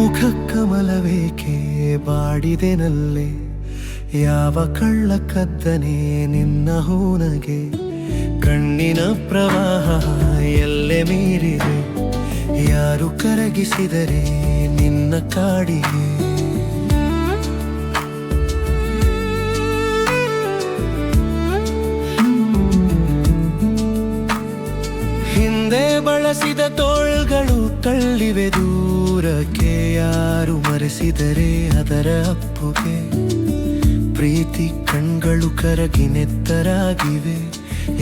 ಮುಖ ಕಮಲವೇಕೆ ಬಾಡಿದೆನಲ್ಲೇ, ಯಾವ ಕಳ್ಳ ಕದ್ದನೆ ನಿನ್ನ ಹೂನಗೆ. ಕಣ್ಣಿನ ಪ್ರವಾಹ ಎಲ್ಲೆ ಮೀರಿದೆ, ಯಾರು ಕರಗಿಸಿದರೆ ನಿನ್ನ ಕಾಡಿಗೆ. ಹಿಂದೆ ಬಳಸಿದ ತೋಳ್ಗಳು ತಳ್ಳಿವೆ ದೂರಕ್ಕೆ, ಯಾರು ಮರೆಸಿದರೆ ಅದರ ಅಪ್ಪುಗೆ. ಪ್ರೀತಿ ಕಣ್ಗಳು ಕರಗಿ ನೆತ್ತರಾಗಿವೆ,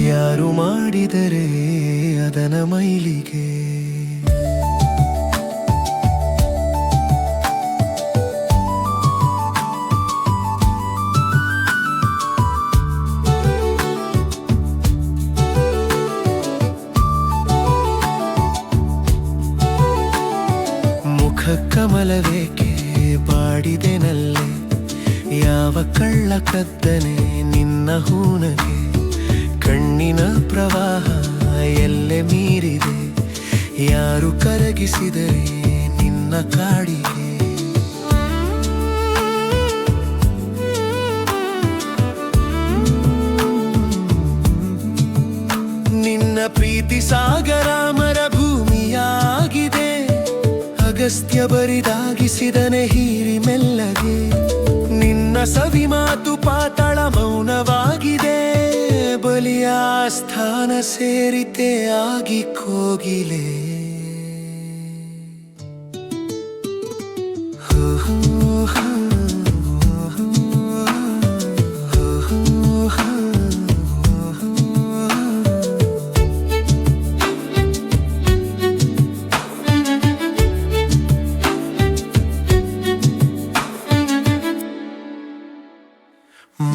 ಯಾರು ಮಾಡಿದರೆ ಅದನ ಮೈಲಿಗೆ. ಕಮಲವೇಕೆ ಬಾಡಿದೆನಲ್ಲೇ, ಯಾವ ಕಳ್ಳ ಕದ್ದನೆ ನಿನ್ನ ಹೂನಗೆ. ಕಣ್ಣಿನ ಪ್ರವಾಹ ಎಲ್ಲೆ ಮೀರಿದೆ, ಯಾರು ಕರಗಿಸಿದರೆ ನಿನ್ನ ಕಾಡಿಗೆ. ನಿನ್ನ ಪ್ರೀತಿ ಸಾಗರ ಮರುಭೂಮಿಯಾಗಿದೆ, ಅಗಸ್ತ್ಯ ಬರಿದಾಗಿಸಿದನೆ ಹೀರಿ ಮೆಲ್ಲಗೆ. ನಿನ್ನ ಸವಿ ಮಾತು ಪಾತಾಳ ಮೌನವಾಗಿದೆ, ಬಲಿಯ ಸ್ಥಾನ ಸೇರಿತೆ ಆಗಿ ಕೋಗಿಲೆ.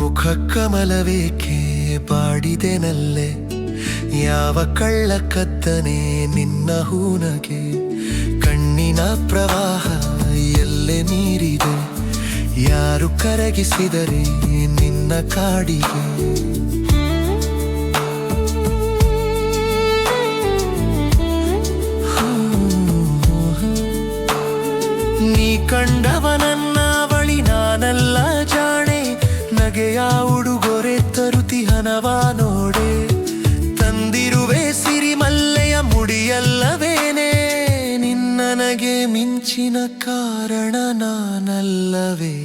ಮುಖ ಕಮಲವೇಕೆ ಬಾಡಿದೆನಲ್ಲೇ, ಯಾವ ಕಳ್ಳ ಕದ್ದನೆ ನಿನ್ನ ಹೂನಗೆ. ಕಣ್ಣಿನ ಪ್ರವಾಹ ಎಲ್ಲೆ ಮೀರಿದೆ, ಯಾರು ಕರಗಿಸಿದರೆ ನಿನ್ನ ಕಾಡಿಗೆ. ನೀ ಕಂಡವನನ್ನ ಬಳಿ ನಾನಲ್ಲ ಜಾಣೆ, ನಗೆಯ ಉಡುಗೊರೆ ತರುತಿಹನವ ನೋಡೆ. ತಂದಿರುವೆ ಸಿರಿಮಲ್ಲೆಯ ಮುಡಿಯಲ್ಲವೇನೆ, ನಿನ್ನ ನಗೆ ಮಿಂಚಿನ ಕಾರಣ ನಾನಲ್ಲವೇ.